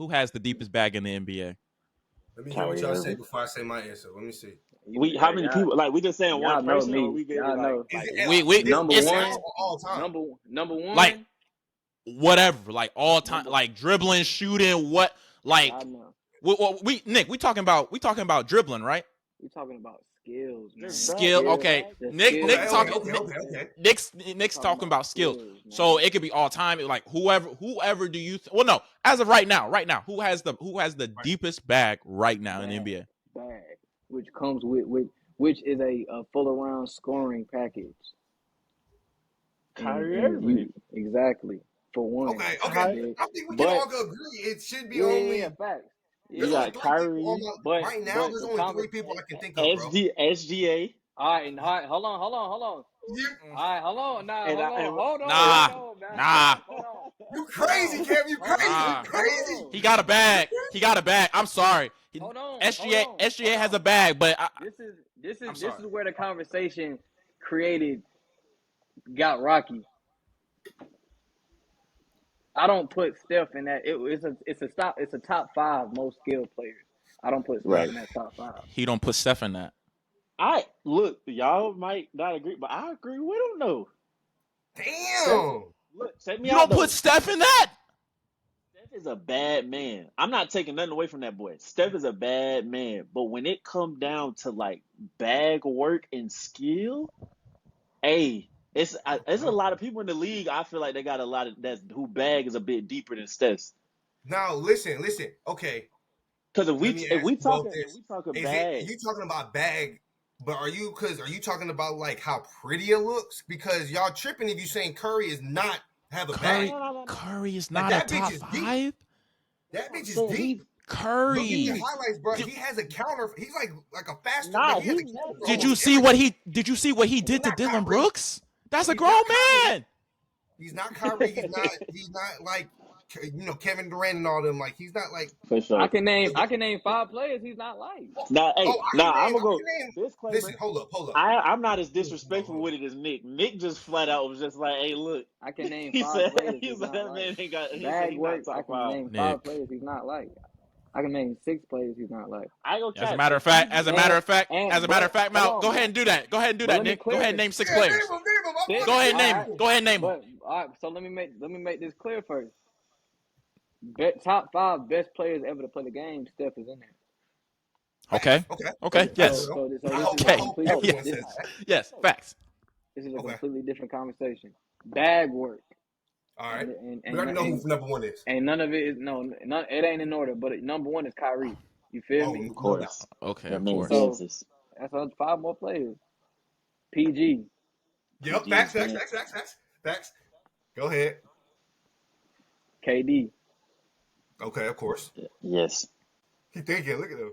Who has the deepest bag in the NBA? Let me hear what y'all say before I say my answer. Let me see. How many people? Like we just saying one person, me. or we get y'all like, know. We number it's one, all time. number one, like whatever, like all time, like dribbling, shooting, what, like Nick, we talking about dribbling, right? We talking about skills, man. Skill, okay. Nick's talking about skills. So it could be all time. Like whoever do you? Well, no. As of right now, who has the deepest bag right now in the NBA? Bag, which comes which is a full around scoring package. Kyrie Irving, exactly. For one. Okay. I think we can all agree it should be only facts. You got Kyrie, right now there's only 3 people I can think of, bro. SGA. All right, hold on. All right, hold on. Hold on. Nah. You crazy, Kev. You crazy. He got a bag. I'm sorry. Hold on. SGA has a bag, but this is where the conversation got rocky. I don't put Steph in that. It's a top 5 most skilled players. I don't put Steph in that top 5. He don't put Steph in that. Look, y'all might not agree, but I agree with him though. Damn. Check me you out. Don't put Steph in that. Steph is a bad man. I'm not taking nothing away from that boy. Steph is a bad man, but when it comes down to like bag work and skill, it's a lot of people in the league. I feel like they got a lot of who bag is a bit deeper than Steph's. Now listen. Okay. Because if we talking bag, you talking about bag, but are you talking about like how pretty it looks? Because y'all tripping if you saying Curry is not have a bag. Curry is not a top 5. That bitch is deep. Curry. Look at the highlights, bro. He has a counter. He's like a faster. Did you see what he did to Dylan Brooks? That's a grown man. He's not Kyrie. He's not like Kevin Durant and all them. Like he's not like. For sure. I can name 5 players he's not like. I'm gonna go. Listen, hold up. I'm not as disrespectful with it as Nick. Nick just flat out was just like, "Hey, look." I can name 5 players. He said that man ain't got bag work. I can name 5 players he's not like. I can name 6 players he's not like. As a matter of fact, Mal, go ahead and do that. Nick. Go ahead and name 6 players. Go ahead and name them. All right, so let me make this clear first. Top 5 best players ever to play the game. Steph is in there. Okay. Yes. Yes. Facts. This is a completely different conversation. Bag work. All right. We already know who number 1 is. And none of it is it ain't in order, but number 1 is Kyrie. You feel me? Of course. Okay, of course. So that's 5 more players. PG. Yep, facts. Go ahead. KD. Okay, of course. Yes. He thinking. Look at him.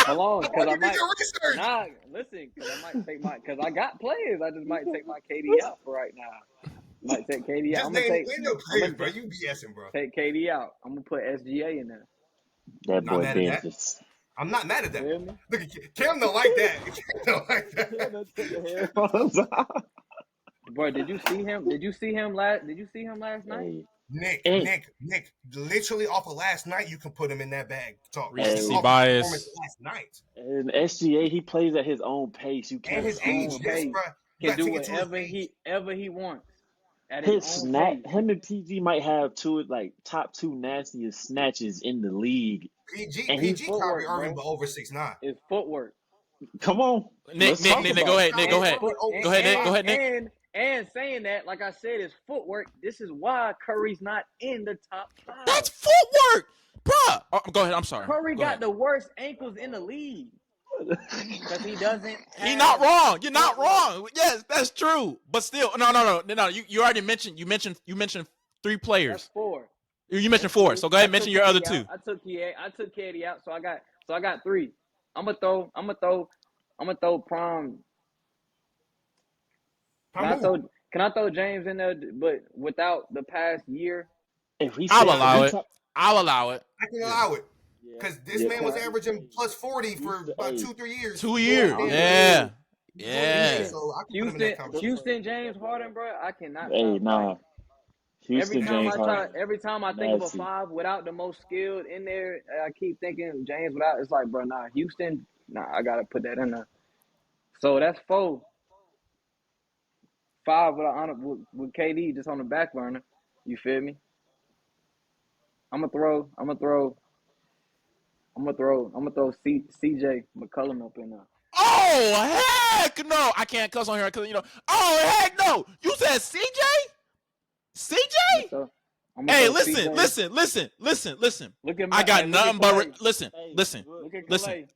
Hold on, because I might. Listen, because I might take because I got players. I just might take my KD out for right now. Might take KD out. Bro. You BSing, bro. Take KD out. I'm gonna put SGA in there. That boy dangerous. I'm not mad at that. Look at Cam don't like that. Bro, did you see him? Did you see him last night? Nick, literally off of last night, you can put him in that bag. Recency bias. Last night. And SGA, he plays at his own pace. You can't. And his age, bro. Can do whatever he wants. Him and PG might have top 2 nastiest snatches in the league. PG probably earning over 6'9". It's footwork. Come on, Nick, go ahead. Nick, go ahead, Nick. And saying that, like I said, is footwork. This is why Curry's not in the top 5. That's footwork, bruh. Oh, go ahead. I'm sorry. Curry got the worst ankles in the league. Because he doesn't. He's not wrong. You're not wrong. Yes, that's true. But still, no. You already mentioned. You mentioned 3 players. That's 4. You mentioned 4. So go ahead and mention your other 2. I took KD out, so I got 3. I'm gonna throw Prime. Can I throw James in there, but without the past year? I'll allow it. I can allow it. Because this man was averaging plus 40 for about 2-3 years. 2 years. Yeah. Houston, James Harden, bro. I cannot. Houston James Harden. Every time I think of a Nasty. 5 without the most skilled in there, I keep thinking James without. It's like, bro, nah, Houston, nah, I gotta put that in there. So that's 4. 5 with KD just on the back burner. You feel me? I'm gonna throw CJ McCollum up in there. Oh heck no! I can't cuss on here because Oh heck no! You said CJ? CJ? Hey, listen. Look at I got nothing but listen.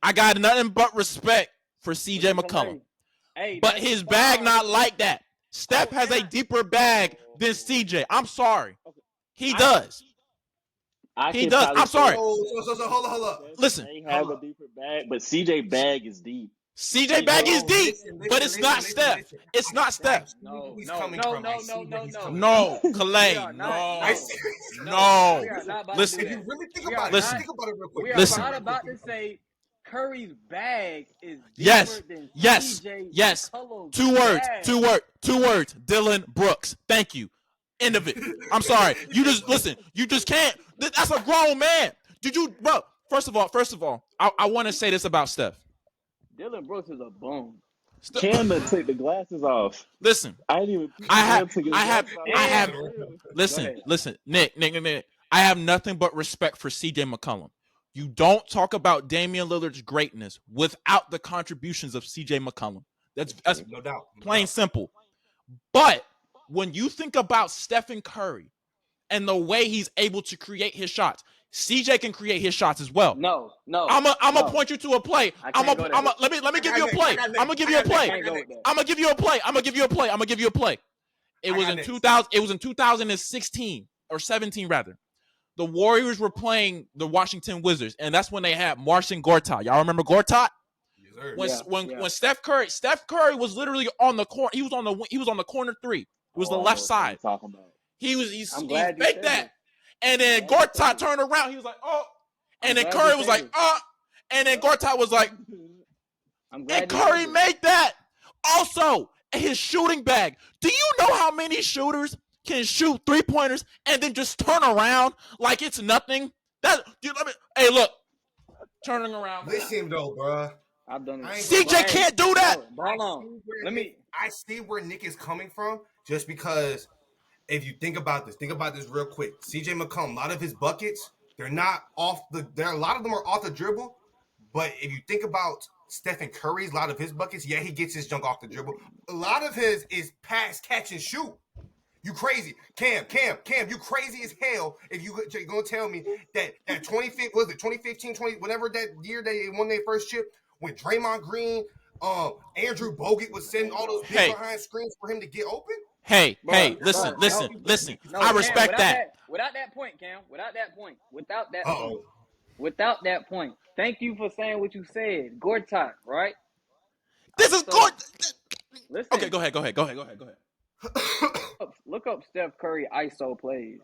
I got nothing but respect for CJ McCollum. Hey, but his bag not like that. Steph has a deeper bag than CJ. I'm sorry. He does. He does. I'm sorry. So hold up. Listen. They have a deeper bag, but CJ bag is deep. CJ bag is deep, but it's not Steph. It's not Steph. No, Kalei, no. Listen. If you really think about it, think about it real quick. We are not about to say Curry's bag is deeper than CJ McCollum's 2 words. Dylan Brooks. Thank you. End of it. I'm sorry. You just can't. That's a grown man. Bro? First of all, I want to say this about Steph. Dylan Brooks is a bum. Cam to take the glasses off. Listen, Listen, Nick. I have nothing but respect for CJ McCollum. You don't talk about Damian Lillard's greatness without the contributions of CJ McCollum. That's no doubt. Plain simple. But when you think about Stephen Curry and the way he's able to create his shots, CJ can create his shots as well. No. I'm gonna point you to a play. Let me give you a play. I'm gonna give you a play. It was in 2000. It was in 2016 or 17 rather. The Warriors were playing the Washington Wizards, and that's when they had Marcin Gortat. Y'all remember Gortat? When Steph Curry was literally on the corner. He was on the corner 3. It was the left side. He faked that. And then Gortat turned around. He was like, oh. And then Curry was like, oh. And then Gortat was like, and Curry made that. Also, his shooting bag. Do you know how many shooters can shoot 3-pointers and then just turn around like it's nothing? Hey, look. Turning around. Listen, though, bro. I've done it. CJ can't do that. I see where Nick is coming from just because if you think about this real quick. CJ McCollum, a lot of his buckets, they're not off a lot of them are off the dribble. But if you think about Stephen Curry's, a lot of his buckets, he gets his junk off the dribble. A lot of his is pass, catch, and shoot. You crazy. Cam, you crazy as hell if you're going to tell me that 2015, whatever that year they won their first chip, when Draymond Green, Andrew Bogut was sending all those big behind screens for him to get open? Listen. I respect that. Without that point, Cam. Without that point. Thank you for saying what you said. Gortat, right? This is good. Listen. Okay, go ahead. Look up Steph Curry ISO plays.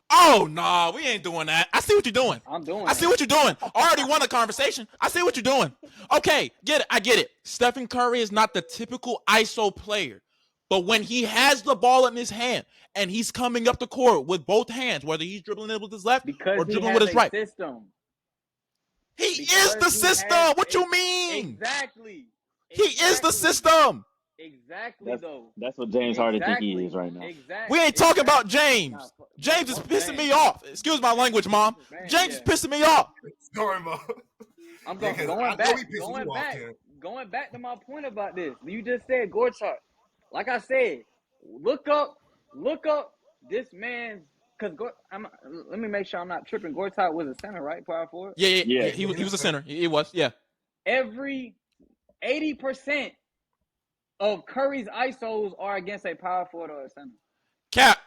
Oh, no, we ain't doing that. I see what you're doing. I see what you're doing. I already won the conversation. I see what you're doing. Okay, I get it. Stephen Curry is not the typical ISO player. But when he has the ball in his hand and he's coming up the court with both hands, whether he's dribbling it with his left or dribbling with his right. He is the system. What you mean? Exactly. He is the system. Exactly, that's what James Harden think he is right now. We ain't talking about James. James is pissing me off. Excuse my language, Mom. James is pissing me off. Sorry, Mom. I'm going back to my point about this. You just said Gortat. Like I said, look up this man's because let me make sure I'm not tripping. Gortat was a center, right? Power forward. Yeah. He was a center. He was. Yeah. Every 80% of Curry's ISOs are against a power forward or a center. Cap,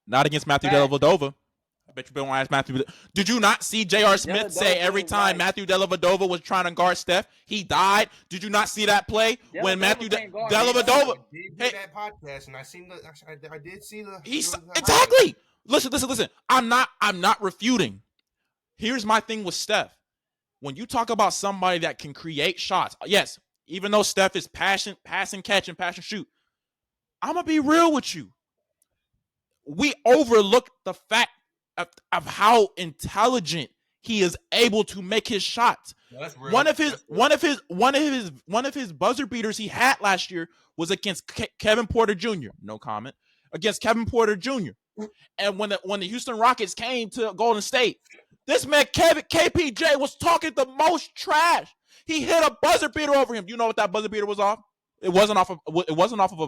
not against Matthew Dellavedova. I bet you don't ask Matthew. Did you not see J.R. Smith say every time Matthew Dellavedova was trying to guard Steph, he died? Did you not see that play when Matthew Dellavedova? Hey, that podcast, and I did see the. Exactly. Listen. I'm not refuting. Here's my thing with Steph. When you talk about somebody that can create shots, yes, even though Steph is passing, catch, and shoot, I'm gonna be real with you. we overlook the fact of how intelligent he is able to make his shots. That's real. One of his buzzer beaters he had last year was against Kevin Porter Jr. No comment. Against Kevin Porter Jr. And when the Houston Rockets came to Golden State, this man KPJ was talking the most trash. He hit a buzzer beater over him. You know what that buzzer beater was off? It wasn't off of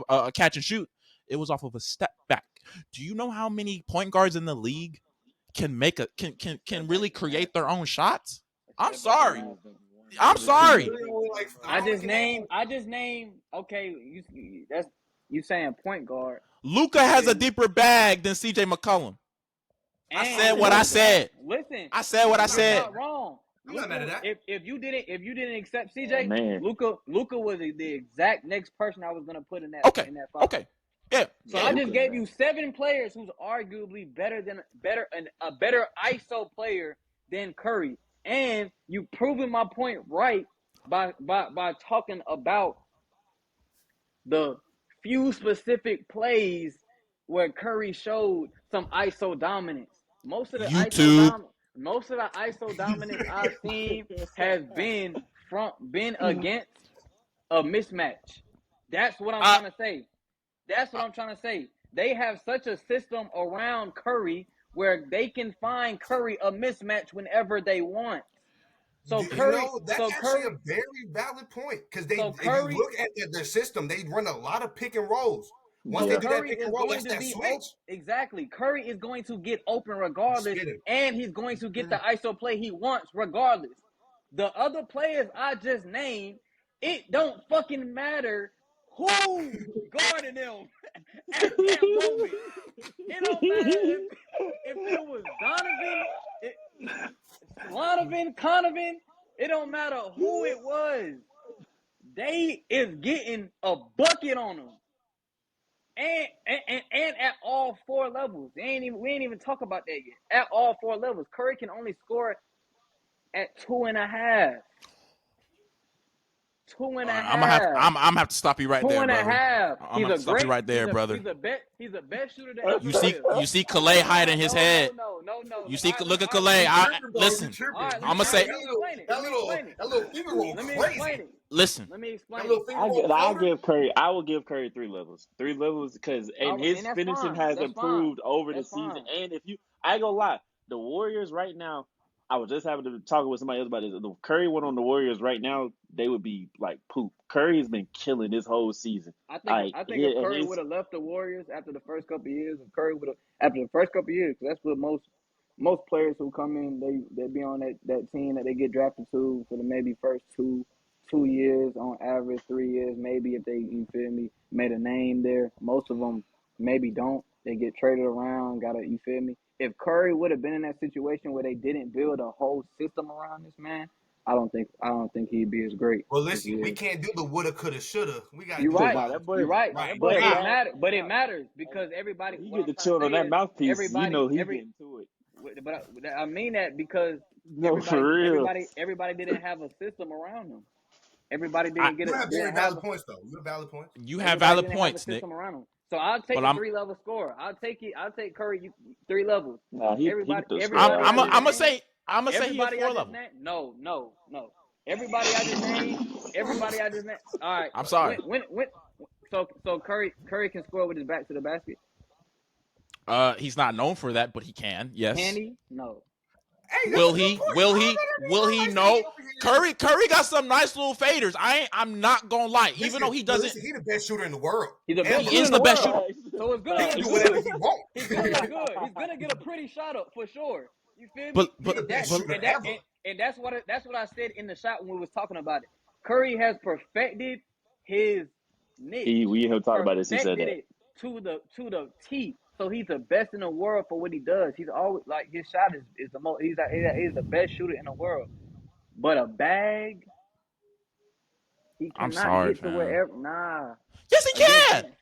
a catch and shoot. It was off of a step back. Do you know how many point guards in the league can really create their own shots? I'm sorry. I just named. Okay, you saying point guard. Luka has a deeper bag than CJ McCollum. I said what I said. Listen, I said what I said. Not wrong. I'm not mad at that. If you didn't accept CJ, Luka was the exact next person I was gonna put in that. Okay. In that fight. Okay. Yeah. So I just gave you 7 players who's arguably a better ISO player than Curry, and you proving my point right by talking about the few specific plays where Curry showed some ISO dominance. Most of the ISO dominance I've seen has been against a mismatch. That's what I'm trying to say. They have such a system around Curry where they can find Curry a mismatch whenever they want. So Curry, that's actually a very valid point because if you look at their system, they run a lot of pick and rolls. Once they do that pick and roll, that's that switch. Exactly. Curry is going to get open regardless, and he's going to get the ISO play he wants regardless. The other players I just named, it don't fucking matter who guarding them at that moment. It don't matter if it was Conovan, it don't matter who it was. They is getting a bucket on them. And at all 4 levels. We ain't even talk about that yet. At all 4 levels. Curry can only score at 2.5. 2.5. I'm gonna have to stop you right there, brother. 2.5. I'm gonna stop you right there, brother. He's the best shooter that ever You see Kalei hiding his head. No. You see, look at Kalei. Listen. I'm gonna say that little finger roll crazy. Listen. Let me explain. I will give Curry 3 levels. 3 levels because his finishing has improved over the season. And I ain't gonna lie, the Warriors right now, I was just having to talk with somebody else about this. If Curry went on the Warriors right now, they would be like poop. Curry has been killing this whole season. I think if Curry would have left the Warriors after the first couple of years, because that's what most players who come in, they be on that team that they get drafted to for the maybe first two years on average, 3 years, maybe if they, you feel me, made a name there. Most of them maybe don't. They get traded around, you feel me? If Curry would have been in that situation where they didn't build a whole system around this man, I don't think he'd be as great. Well, listen, we can't do the woulda, coulda, shoulda. We got. You're right. Right. But it matters because everybody. You get the chill on that mouthpiece. You know he's getting to it. But I mean that because for real, everybody didn't have a system around them. Everybody didn't get it. You have very valid points, though. You have valid points. You have valid points, Nick. So I'll take a 3-level score. I'll take Curry 3 levels. Nah, everybody. I'm gonna say he's 4 level. No. Everybody I just named. All right. I'm sorry. So Curry can score with his back to the basket. He's not known for that, but he can. Yes. Can he? No. Hey, Will he? No. Curry got some nice little faders. I'm not gonna lie. Even though he doesn't, he's the best shooter in the world. He is the best shooter. So it's good. He can do whatever he wants. He's gonna look good. He's gonna get a pretty shot up for sure. You feel me? And that's what I said in the shot when we was talking about it. Curry has perfected his niche. We have talked about this. He said that to the T. So he's the best in the world for what he does. He's always like his shot is the most. He's the best shooter in the world. But a bag, he cannot get to wherever. Nah. Yes, he can.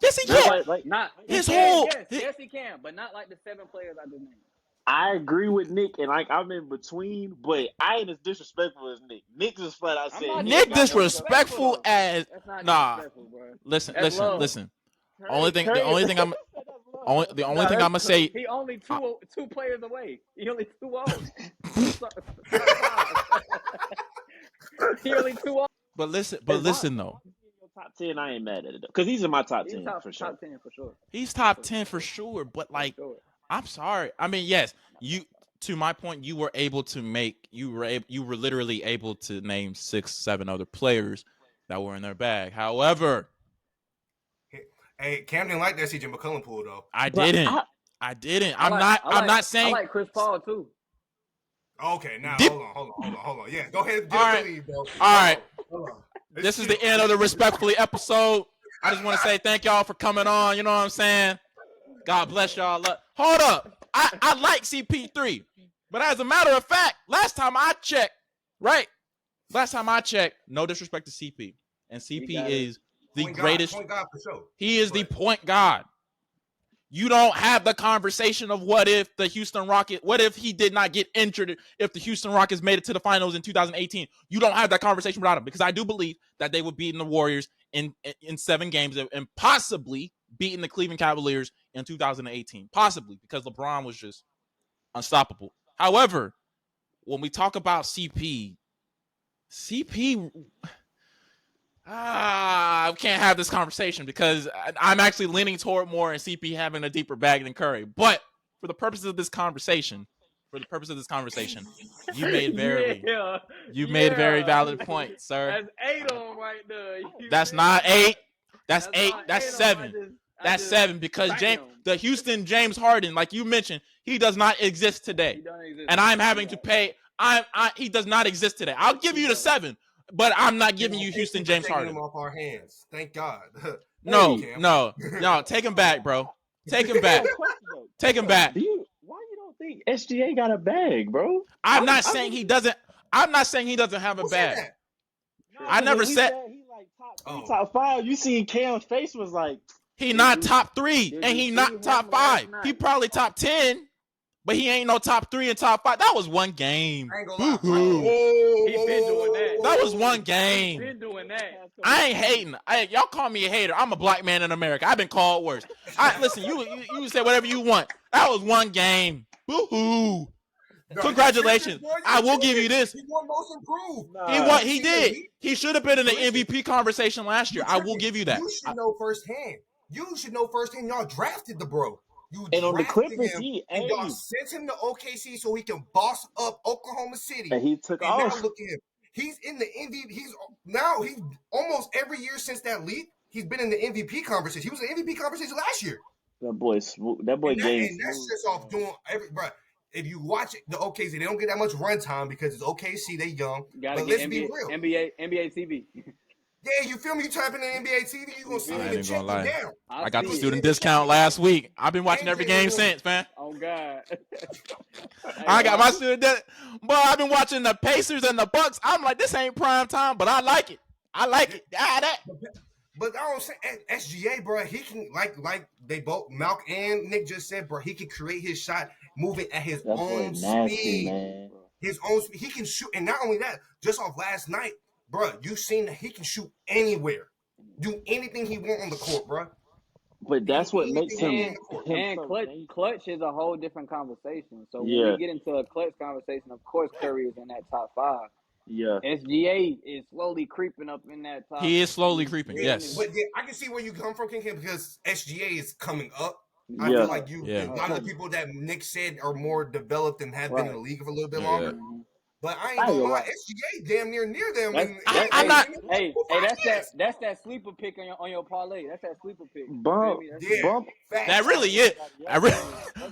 Yes, he can. Yes, he can. But not like the 7 players I just named. I agree with Nick, and I'm in between, but I ain't as disrespectful as Nick. Nick just flat out said. Nick disrespectful as That's not disrespectful, bro. Listen. The only thing I'm gonna say. He only two players away. He only 2-0. He only 2-0. But listen though. Top 10, I ain't mad at it though, because he's in my top 10 for sure. Top 10 for sure. He's top 10 for sure. But like, I'm sorry. I mean, yes, to my point, you were literally able to name 6-7 other players that were in their bag. However, hey, Cam didn't like that CJ McCollum pool though. I didn't. I'm not saying. I like Chris Paul too. Okay, now hold on. Yeah, go ahead. All right. Lead, bro. All right. Hold on. This is the end of the Respectfully episode. I just want to say thank y'all for coming on. You know what I'm saying? God bless y'all. Hold up. I like CP3. But as a matter of fact, last time I checked, no disrespect to CP. And CP is the greatest. Point guard for sure. He is the point guard. You don't have the conversation of what if he did not get injured if the Houston Rockets made it to the finals in 2018. You don't have that conversation without him, because I do believe that they would beat the Warriors in 7 games and possibly beating the Cleveland Cavaliers in 2018. Possibly, because LeBron was just unstoppable. However, when we talk about CP, I can't have this conversation because I'm actually leaning toward more in CP having a deeper bag than Curry. But for the purposes of this conversation, you made very valid points, sir. That's 8 on right there. That's not 8. That's 8. That's 7. That's 7 because the Houston James Harden, like you mentioned, he does not exist today. And I'm having to pay. He does not exist today. I'll give you the 7. But I'm not giving you Houston James Harden. Him off our hands. Thank God. No. Take him back, bro. Take him back. Take him back. Why you don't think SGA got a bag, bro? I'm not saying he doesn't have a bag. I never said he like top 5. You seen Cam's face was like he not top 3 and he not top 5. He probably top 10. But he ain't no top 3 and top 5. That was one game. He been doing that. That was one game. He been doing that. I ain't hating. Y'all call me a hater. I'm a black man in America. I've been called worse. Listen, you say whatever you want. That was one game. Boo-hoo. No, congratulations. I will give you this. He won most improved. He did. He should have been in the MVP conversation last year. I will give you that. You should know firsthand. Y'all drafted the bro. And on the Clippers, y'all sent him to OKC so he can boss up Oklahoma City. And he took off. Now look at him. He's in the MVP. He's almost every year since that leap. He's been in the MVP conversation. He was in the MVP conversation last year. That boy game. And that's just off doing bro. If you watch it, the OKC, they don't get that much run time because it's OKC. They young. But let's be real. NBA TV. Yeah, you feel me? You type in the NBA TV, you gonna see me check you down. I got the student discount last week. I've been watching every game since, man. Oh God. I got my student discount. But I've been watching the Pacers and the Bucks. I'm like, this ain't prime time, but I like it. But I don't say SGA, bro. He can like they both Malc and Nick just said, bro. He can create his shot, moving at his own speed. Man. His own speed. He can shoot, and not only that, just off last night. Bro, you seen that he can shoot anywhere, do anything he want on the court, bro. But that's what makes him. And clutch is a whole different conversation. So when we get into a clutch conversation, of course Curry is in that top 5. Yeah, SGA is slowly creeping up in that top. He is slowly creeping. Yes, but I can see where you come from, King, because SGA is coming up. I feel like a lot of the people that Nick said are more developed and have been in the league for a little bit longer. But I ain't gonna lie, SGA damn near them. I'm not. Hey, that's that sleeper pick on your parlay. That's that sleeper pick. Bump. That really is.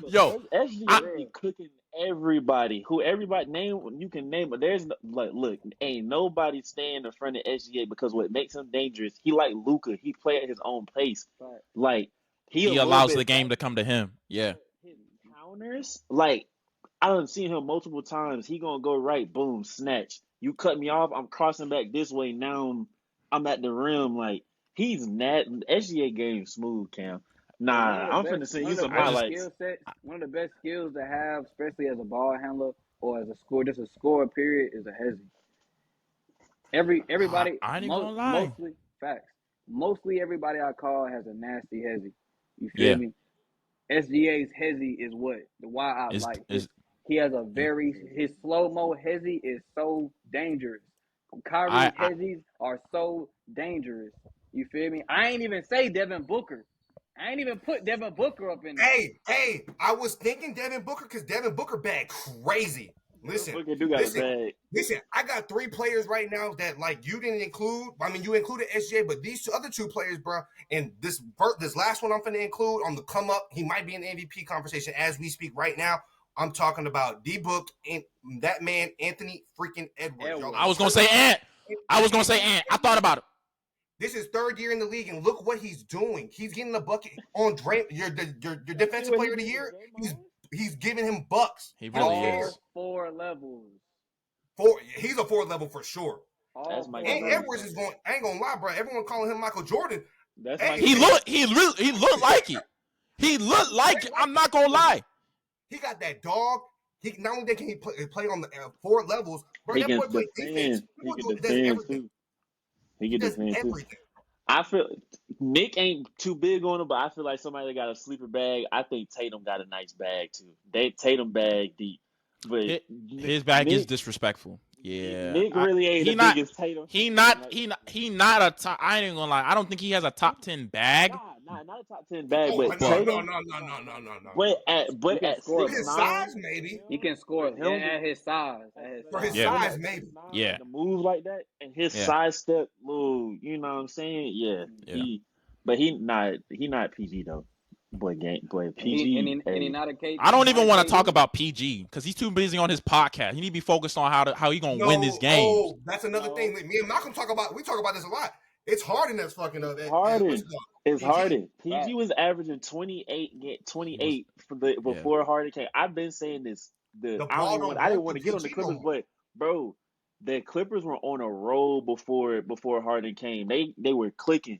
Yo, SGA be cooking everybody. You can name it. There's look, ain't nobody staying in front of SGA because what makes him dangerous. He like Luka. He play at his own pace. Right. Like he allows the game to come to him. Yeah. His counters, like. I done seen him multiple times. He gonna go right, boom, snatch. You cut me off, I'm crossing back this way. Now I'm at the rim. Like he's SGA game smooth, Cam. Nah, I'm finna send you some highlights. One of the best skills to have, especially as a ball handler or as a scorer, just a scorer. Period is a hezzy. Everybody. I ain't gonna lie. Mostly facts. mostly everybody I call has a nasty hezzy. You feel Yeah. me? SGA's hezzy is why I like his. He has a his slow mo hezzy is so dangerous. Kyrie's hezzies are so dangerous. You feel me? I ain't even say Devin Booker. I ain't even put Devin Booker up in there. Hey, I was thinking Devin Booker because Devin Booker bag crazy. Listen, I got 3 players right now that like you didn't include. I mean, you included SGA, but these other 2 players, bro, and this last one I'm finna include on the come up. He might be in the MVP conversation as we speak right now. I'm talking about D-Book and that man Anthony freaking Edwards. I was gonna say Ant. I thought about it. This is 3rd year in the league, and look what he's doing. He's getting the bucket on your defensive player of the year. He's giving him bucks. He really is. 4 levels. He's a 4 level for sure. And Edwards is going. I ain't gonna lie, bro. Everyone calling him Michael Jordan. He looked like it. He looked like it. I'm not gonna lie. He got that dog. He not only can he play on the 4 levels, bro. That boy play defense. He can defend too. I feel Nick ain't too big on him, but I feel like somebody that got a sleeper bag. I think Tatum got a nice bag too. Tatum bag deep, but his bag is disrespectful. Yeah, Nick really ain't the biggest Tatum. He not a top. I ain't gonna lie. I don't think he has a top 10 bag. Not a top 10 bag, but Tatum. No. But at his size, maybe he can score. At his size. For his size, maybe. Yeah. The move like that and his side step move. You know what I'm saying? Yeah. He not PG though. Boy, PG. And he not a KG. I don't even want to talk about PG because he's too busy on his podcast. He need to be focused on how he gonna win this game. Oh, that's another thing. Me and Malcolm talk about this a lot. It's Harden that's fucking up. It's Harden. PG was averaging 28 before Harden came. I've been saying this. I didn't want to get on the Clippers, but bro, the Clippers were on a roll before Harden came. They were clicking.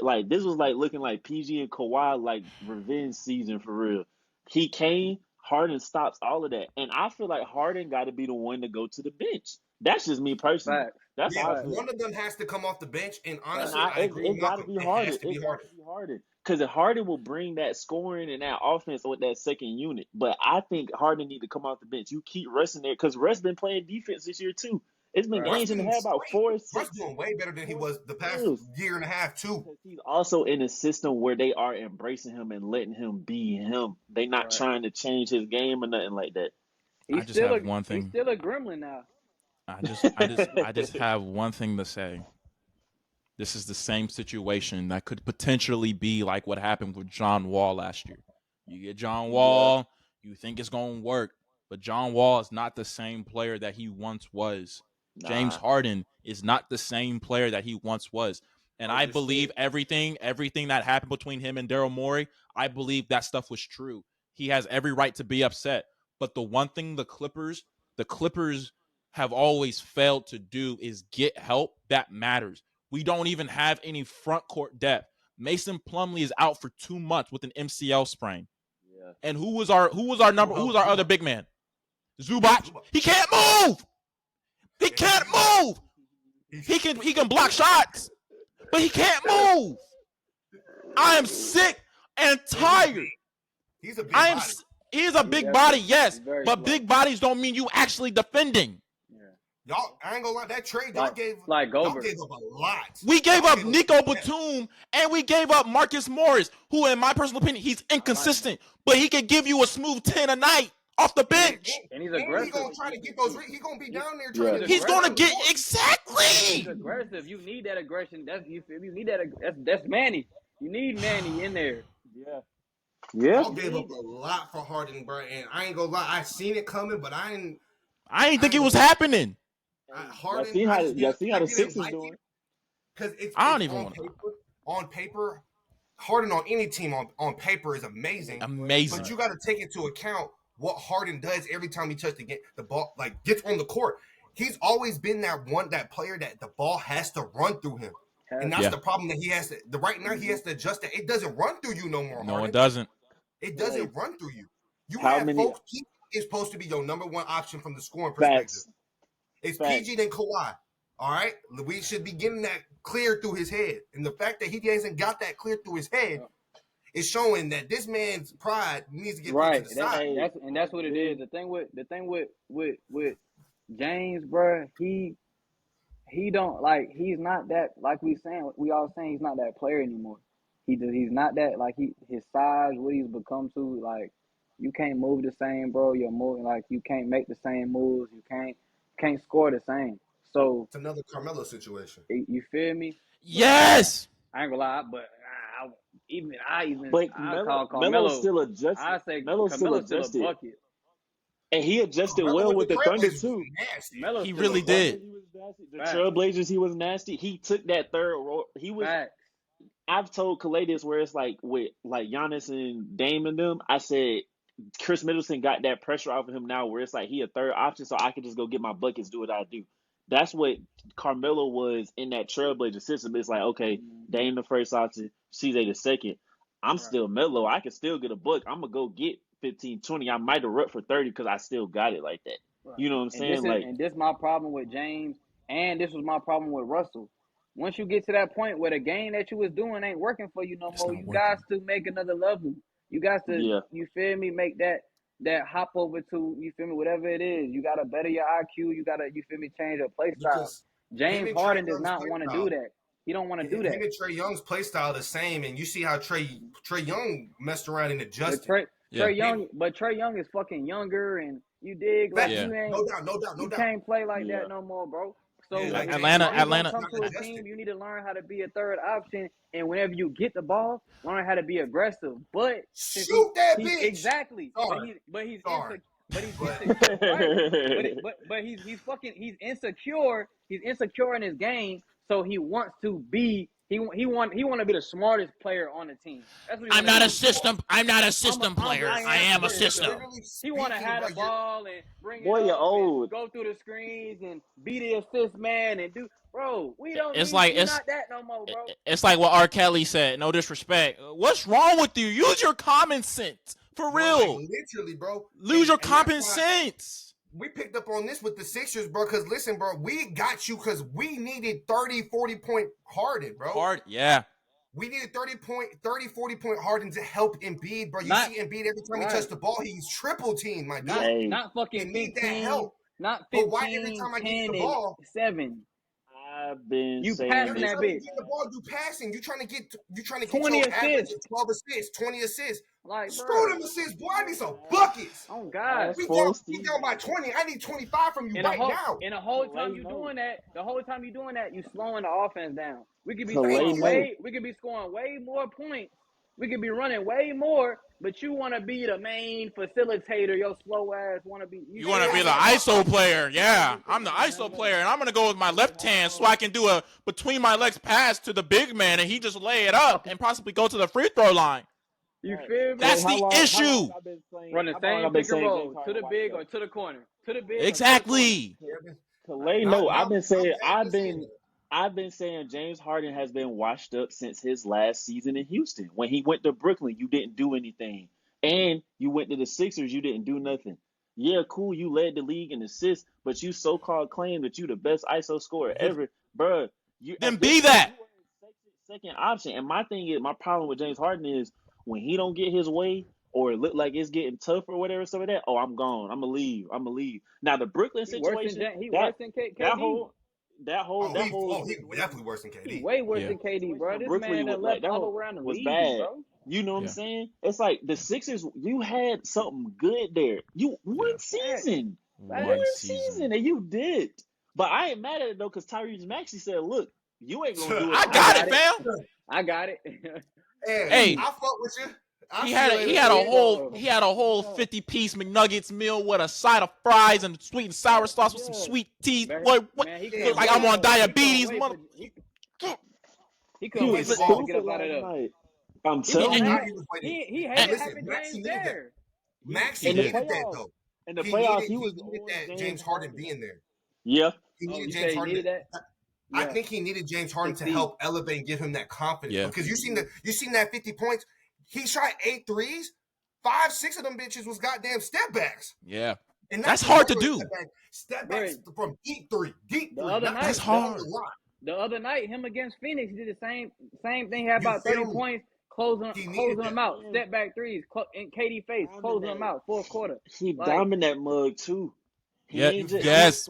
Like this was like looking like PG and Kawhi like revenge season for real. He came, Harden stops all of that, and I feel like Harden got to be the one to go to the bench. That's just me personally. That's how I feel. One of them has to come off the bench, and honestly, I agree. It got to be Harden. It got to be Harden because Harden will bring that scoring and that offense with that second unit. But I think Harden need to come off the bench. You keep resting there because Russ been playing defense this year too. It's been games and had about 4 or 6. Russ doing way better than he was the past year and a half too. Because he's also in a system where they are embracing him and letting him be him. They not trying to change his game or nothing like that. I just have one thing. He's still a gremlin now. I just have one thing to say. This is the same situation that could potentially be like what happened with John Wall last year. You get John Wall, you think it's going to work, but John Wall is not the same player that he once was. James Harden is not the same player that he once was. And I believe everything that happened between him and Daryl Morey, I believe that stuff was true. He has every right to be upset. But the one thing the Clippers have always failed to do is get help that matters. We don't even have any front court depth. Mason Plumlee is out for 2 months with an MCL sprain. Yeah. And who was our other big man? Zubac. He can't move. He can't move. He can block shots, but he can't move. I am sick and tired. He's a big body. He's a big body, yes, but big bodies don't mean you actually defending. Y'all, I ain't gonna lie, that trade y'all gave up a lot. We gave up Nico Batum and we gave up Marcus Morris, who, in my personal opinion, he's inconsistent, but he can give you a smooth 10 a night off the bench. And he's aggressive. He's gonna try to get those. He's gonna be down there trying to. He's gonna get exactly. He's aggressive. You need that aggression. You need that. That's Manny. You need Manny in there. Yeah. Y'all gave up a lot for Harden, bro, and I ain't gonna lie. I seen it coming, but I ain't think it was happening. Harden. Y'all see how the Sixers doing? Because I don't even want on paper. Harden on any team on paper is amazing. But you got to take into account what Harden does every time he touches the ball, like gets on the court. He's always been that player that the ball has to run through him. And that's the problem that he has to. Right now, he has to adjust that. It doesn't run through you no more. No, Harden. it doesn't. It doesn't run through you. You have folks. He is supposed to be your number one option from the scoring perspective. It's PG then Kawhi. All right, we should be getting that clear through his head, and the fact that he hasn't got that clear through his head is showing that this man's pride needs to get put to the side. That's what it is. The thing with James, bro, he don't like. He's not that, like we all saying he's not that player anymore. He's not that, like, his size, what he's become to, like, you can't move the same, bro. You're moving, like, you can't make the same moves. You can't score the same. So it's another Carmelo situation. You feel me? Yes. I ain't gonna lie, but call Carmelo. Melo's still adjusted. I say Melo's still adjusted. A bucket. And he adjusted well with the Thunder too. He really did. The Trailblazers, he was nasty. He took that third role. He was. Facts. I've told Kalei this where it's like with like Giannis and Dame and them. I said Chris Middleton got that pressure off of him now where it's like he a third option, so I can just go get my buckets, do what I do. That's what Carmelo was in that Trailblazer system. It's like, okay, Dame the first option, CJ the second. I'm still Melo. I can still get a buck. I'm going to go get 15, 20. I might have run for 30 because I still got it like that. Right. You know what I'm saying? And this is my problem with James, and this was my problem with Russell. Once you get to that point where the game that you was doing ain't working for you no more, you got to make another level. You got to, you feel me, make that hop over to, you feel me, whatever it is. You got to better your IQ. You got to, you feel me, change your play style. James Harden does not want to do that. He don't want to do that. Him and Trae Young's play style the same, and you see how Trae Young messed around and adjusted. Trae Young is fucking younger, and you dig, like, you ain't, no doubt. You can't play like that no more, bro. So Atlanta. Come to a team, you need to learn how to be a third option, and whenever you get the ball, learn how to be aggressive. But shoot that bitch. Exactly. Sorry. But he's Sorry. He's insecure. He's insecure in his game, so he wants to be. He want to be the smartest player on the team. That's what I'm not a system player. I am a system. He want to have the ball and bring it up and go through the screens and be the assist man and do. Bro, we don't. It's not that no more, bro. It's like what R. Kelly said. No disrespect. What's wrong with you? Use your common sense. For real. Like, literally, bro. Lose your common sense. We picked up on this with the Sixers, bro, because listen, bro, we got you because we needed 30, 40-point Harden, bro. Yeah. We needed 30, 40-point Harden to help Embiid, bro. See Embiid every time he touched the ball, he's triple team, my dude. Not fucking 15, that help. Not 15, but why every time I get the ball, 7? I've been you saying passing that bitch. The ball, you passing. You trying to get 20 your assists. average of 12 assists, 20 assists. Like, screw them assists, boy. I need some buckets. Oh God, we down by 20. I need 25 from you now. And the whole time you doing that, you slowing the offense down. We could be scoring way more points. We could be running way more, but you want to be the main facilitator. Your slow ass want to be. You want to be the ISO player. Yeah, I'm the ISO player, and I'm going to go with my left hand so I can do a between my legs pass to the big man, and he just lay it up and possibly go to the free throw line. You feel me? That's the issue. Run the same pick and roll to the big or to the corner. To the big. Exactly. Kalei, no, I've been saying James Harden has been washed up since his last season in Houston. When he went to Brooklyn, you didn't do anything. And you went to the Sixers, you didn't do nothing. Yeah, cool, you led the league in assists, but you so-called claim that you the best ISO scorer ever. Bruh. Then be that. Second option. And my problem with James Harden is when he don't get his way or it look like it's getting tough or whatever, some of that, I'm gone. I'm going to leave. Now, the Brooklyn situation, he worse than KD. He definitely worse than KD. He way worse than KD, bro. This Brooklyn man left all around the league, bad. Bro. You know what I'm saying? It's like the Sixers, you had something good there. One season. One season, and you did. But I ain't mad at it, though, because Tyrese Maxey said, look, you ain't going to do it. I got it, fam. I got it. Hey, I fuck with you. He had a whole 50-piece McNuggets meal with a side of fries and sweet and sour sauce with some sweet tea. Boy, what? Like I'm on diabetes, mother. He couldn't wait to get up out of there. I'm telling you, he hated having James there. Maxey needed that though. In the playoffs, he needed that James Harden being there. Yeah, he needed James Harden. I think he needed James Harden to help elevate and give him that confidence. Yeah. Because you seen that 50 points. He shot 8 threes. 5, 6 of them bitches was goddamn step backs. Yeah. And that's hard to do. Step back from deep three. That's hard. The other night, him against Phoenix, he did the same thing. He had about 30 points, closing them out. Step back threes in KD face, closing them out. Fourth quarter. He dominant that mug too. Yes.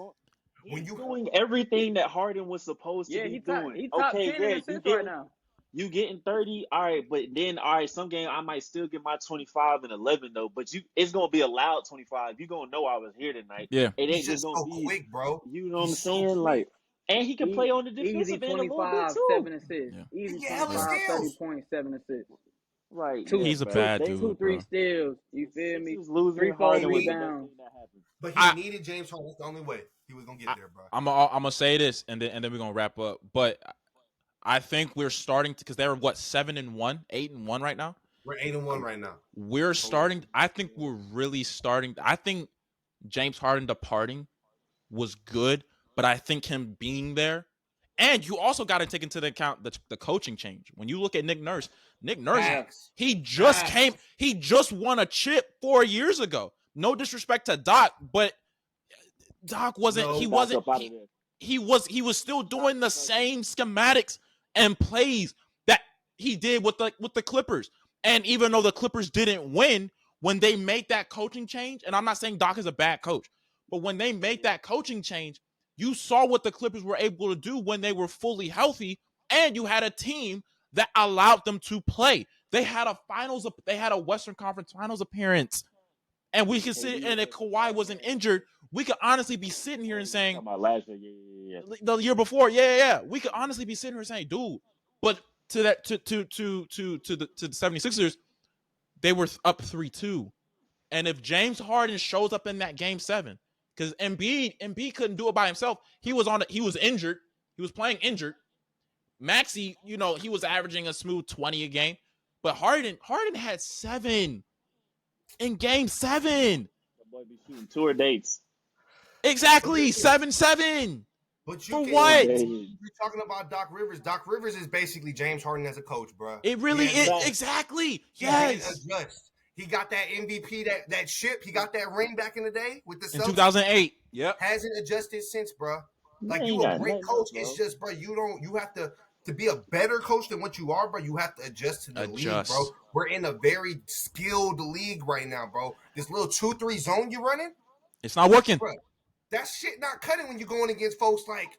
He's doing everything that Harden was supposed to be doing. He's top 10 in assists right now. You getting 30, all right, but then some game I might still get my 25 and 11 though. But it's gonna be a loud 25. You gonna know I was here tonight. Yeah, it ain't just gonna be quick, bro. You know what I'm saying? Like, and he can play on the defensive end a little bit too. 7 assists. Yeah. Easy 25, 30 points, 7 assists. Right. He's a bad dude. 2-3 steals. You feel me? 3-4 rebounds. But he needed James Harden. That's the only way he was gonna get there, bro. I'm gonna say this, and then we're gonna wrap up. But I think we're starting to, because they're 7-1, 8-1 right now. We're 8-1 right now. We're starting. I think we're really starting. I think James Harden departing was good, but I think him being there, and you also got to take into account the coaching change. When you look at Nick Nurse, he just won a chip 4 years ago. No disrespect to Doc, but Doc wasn't. He was still doing the same schematics and plays that he did with the Clippers. And even though the Clippers didn't win, when they made that coaching change, and I'm not saying Doc is a bad coach, but when they made that coaching change, you saw what the Clippers were able to do when they were fully healthy, and you had a team that allowed them to play. They had a Western Conference Finals appearance. And we could sit, and if Kawhi wasn't injured, we could honestly be sitting here and saying, about last year, the year before, we could honestly be sitting here saying, dude, but to the 76ers, they were up 3-2. And if James Harden shows up in that game 7, because Embiid couldn't do it by himself. He was injured. He was playing injured. Maxey, he was averaging a smooth 20 a game. But Harden had 7 in game 7. The boy be shooting tour dates. Exactly, 7-7. But for what? You're talking about Doc Rivers. Doc Rivers is basically James Harden as a coach, bro. It really is. Exactly. Yes. He got that MVP, that ship. He got that ring back in the day with the Celtics. In 2008. Yep. Hasn't adjusted since, bro. Like, you a great coach. It's just, bro, you have to be a better coach than what you are, bro. You have to adjust to the league, bro. We're in a very skilled league right now, bro. This little 2-3 zone you running, it's not working. Bro, that shit not cutting when you're going against folks like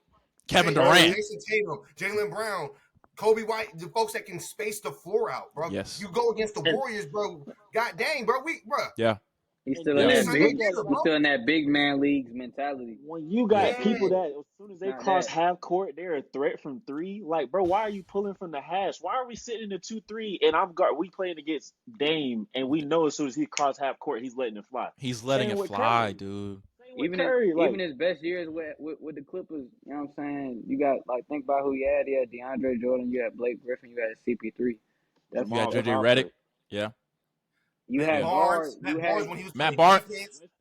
Kevin Durant, Jason Tatum, Jaylen Brown, Kobe White, the folks that can space the floor out, bro. Yes. You go against the Warriors, bro. God dang, bro. Yeah. He's still in that big man leagues mentality. When you got people that as soon as they cross half court, they're a threat from 3. Like, bro, why are you pulling from the hash? Why are we sitting in the 2-3 and we playing against Dame and we know as soon as he cross half court, he's letting it fly. He's letting it fly, dude. Even his best years with the Clippers, you know what I'm saying? You got, think about who you had. You had DeAndre Jordan, you had Blake Griffin, you had CP3. You had JJ Redick. Yeah. You had Barnes. Matt Barnes.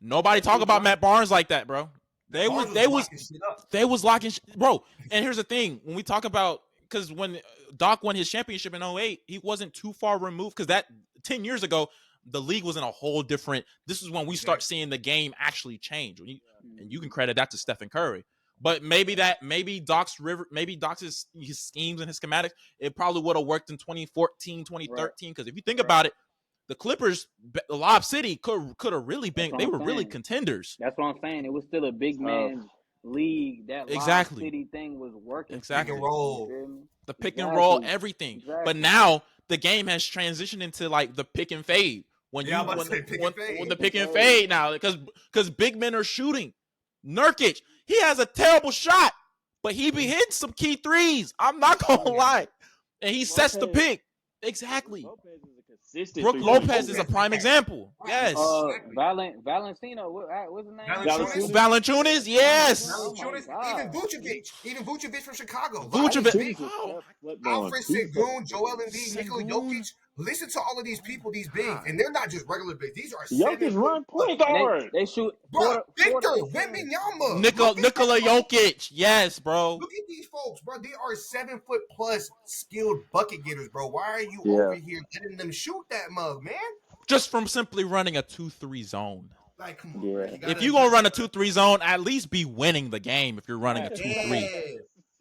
Nobody talk about Matt Barnes like that, bro. They was locking bro. And here's the thing: when we talk about, because when Doc won his championship in 2008, he wasn't too far removed, because that 10 years ago, the league was in a whole different. This is when we start seeing the game actually change, and you can credit that to Stephen Curry. But maybe Doc's his schemes and his schematics, it probably would have worked in 2014, 2013. Because if you think about it, the Clippers, Lob City could have really been. They were really contenders. That's what I'm saying. It was still a big man league. That Lob City thing was working. Exactly. Pick and roll. The pick and roll, everything. Exactly. But now the game has transitioned into the pick and fade. When the pick and fade now, because big men are shooting. Nurkic, he has a terrible shot, but he be hitting some key threes. I'm not gonna lie, and he sets the pick. Exactly. Brooke Lopez is a prime example. Yes. Valentino, what's his name? Valanciunas, yes. Even Vucevic from Chicago. Vucevic. Alfred Sengun, Joel Embiid, Nikola Jokic. Listen to all of these people, these bigs, and they're not just regular bigs. These are Jokic run point guard. They shoot. Bro, Victor Wembanyama, Nikola Jokic, yes, bro. Look at these folks, bro. They are 7 foot plus skilled bucket getters, bro. Why are you over here letting them shoot that mug, man? Just from simply running a 2-3 zone. Like, come on, Yeah. bro. If you're gonna run a 2-3 zone, at least be winning the game. If you're running a 2-3,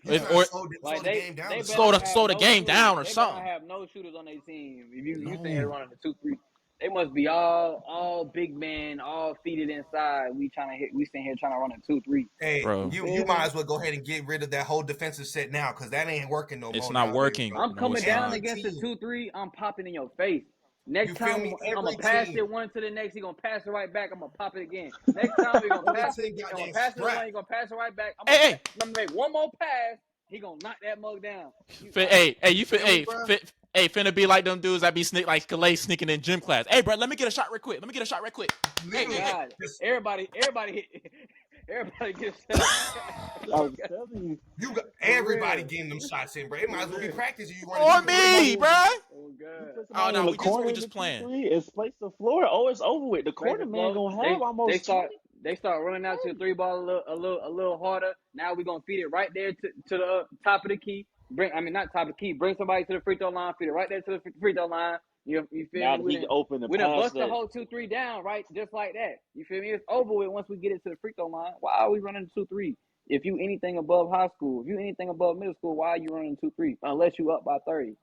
You or slow Like the game down. slow the game down or they something. better have no shooters on their team. If you No. think they're running a 2-3, they must be all big men, all feeded inside. We sitting here trying to run a 2-3. Hey, Bro. you might as well go ahead and get rid of that whole defensive set now, because that ain't working no more. It's not nowadays, working. bro. I'm No, coming it's down not. against the 2-3. I'm popping in your face. Next You feel time me? I'm Every gonna pass team. it one to the next. He gonna pass it right back. I'm gonna pop it again. Next time we gonna Every pass team it. got I'm gonna that pass it strap. one. He gonna pass it right back. I'm Hey, gonna make one more pass. He gonna knock that mug down. Finna be like them dudes that be like Kalei sneaking in gym class. Hey, bro, let me get a shot real quick. Hey, God, everybody gets I was telling you. You got everybody getting them shots in, bro. It might as well be practice. You or me, bro. Oh You God. put somebody in the corner we in just the playing. 2-3 and space the floor. Oh, it's over with. The corner man gonna have almost 20. They start running out to the 3 ball a little harder. Now we're gonna feed it right there to the top of the key. Not top of the key. Bring somebody to the free throw line. Feed it right there to the free throw line. You feel Now me? he open the We done pass bust the that. whole 2-3 down right just like that. You feel me? It's over with once we get it to the free throw line. Why are we running 2-3? If you anything above high school, if you anything above middle school, why are you running 2-3? Unless you up by 30.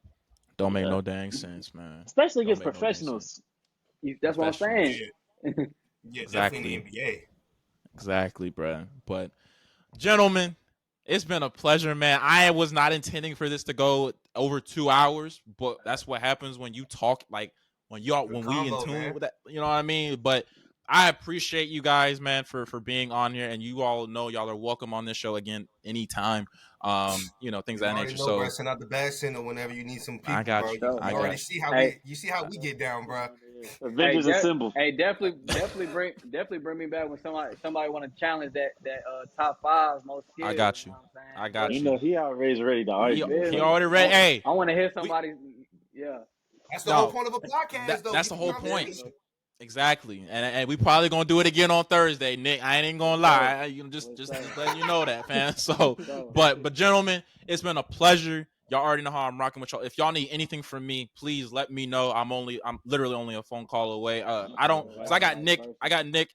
Don't make no dang sense, man. Especially Don't against make no dang sense. professionals. That's what I'm saying. Yeah, Exactly. definitely in the NBA. Exactly, bro. But gentlemen, it's been a pleasure, man. I was not intending for this to go over 2 hours, but that's what happens when you talk, like when we in tune man. with that. You know what I mean? But I appreciate you guys, man, for being on here, and you all know y'all are welcome on this show again anytime. Things of that nature. So bro, send out the bad signal whenever you need some people, I got bro. you. You I already got see how we get down, bro. Avengers assemble. Hey, definitely bring me back when somebody want to challenge that top 5 most skilled. I got you. You know what I'm saying? I got You you. know he already ready to argue. He already ready. Hey, I want to hear somebody. Yeah. That's the whole point of a podcast, though. That's the whole point. Exactly, and we probably gonna do it again on Thursday, Nick. I ain't gonna lie, just letting you know that, man. So, but gentlemen, it's been a pleasure. Y'all already know how I'm rocking with y'all. If y'all need anything from me, please let me know. I'm literally only a phone call away. I got Nick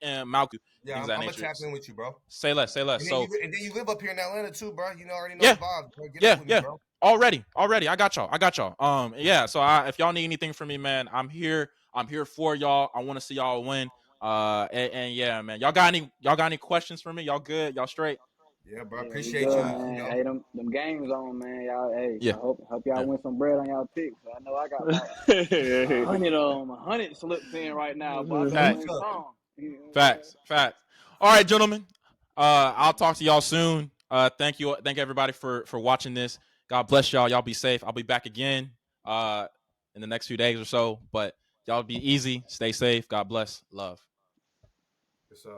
and Malc. Yeah, I'm gonna tap in with you, bro. Say less. And then you live up here in Atlanta too, bro. You already know Yeah. the vibes, bro. Get up with me, bro. Already. I got y'all. Yeah. So if y'all need anything from me, man, I'm here. I'm here for y'all. I want to see y'all win. And yeah, man. Y'all got any questions for me? Y'all good? Y'all straight? Yeah, bro. Appreciate you, man. Hey, them games on, man. Y'all, hey. Yeah. I hope y'all win some bread on y'all picks. I know I got about 100 slips in right now, but I win some. Facts. All right, gentlemen. I'll talk to y'all soon. Thank everybody for watching this. God bless y'all. Y'all be safe. I'll be back again in the next few days or so. But y'all be easy. Stay safe. God bless. Love. Yes, sir.